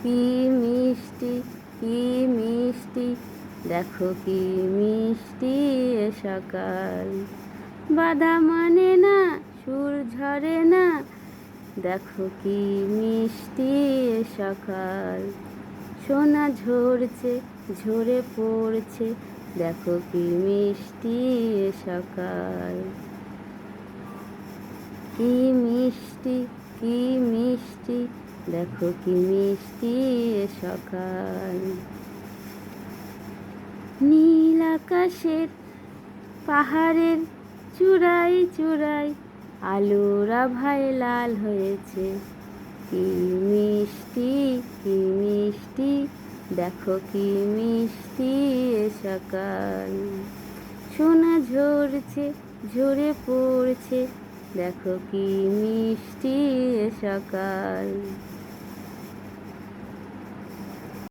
কি মিষ্টি, কি মিষ্টি, দেখো কি মিষ্টি এ সকাল। বাধা মানে না, সুর ঝরে না, দেখো কি মিষ্টি এ সকাল। সোনা ঝরছে, ঝরে পড়ছে, দেখো কি মিষ্টি এ সকাল। কি মিষ্টি, কি মিষ্টি, দেখো কি মিষ্টি এ সকাল। নীল আকাশের পাহাড়ের চূড়ায় চূড়ায় আলোর আভায় লাল হয়েছে। কি মিষ্টি, কি মিষ্টি, দেখো কি মিষ্টি এ সকাল। সোনা ঝরছে, ঝরে পড়ছে, দেখো কি মিষ্টি এ সকাল।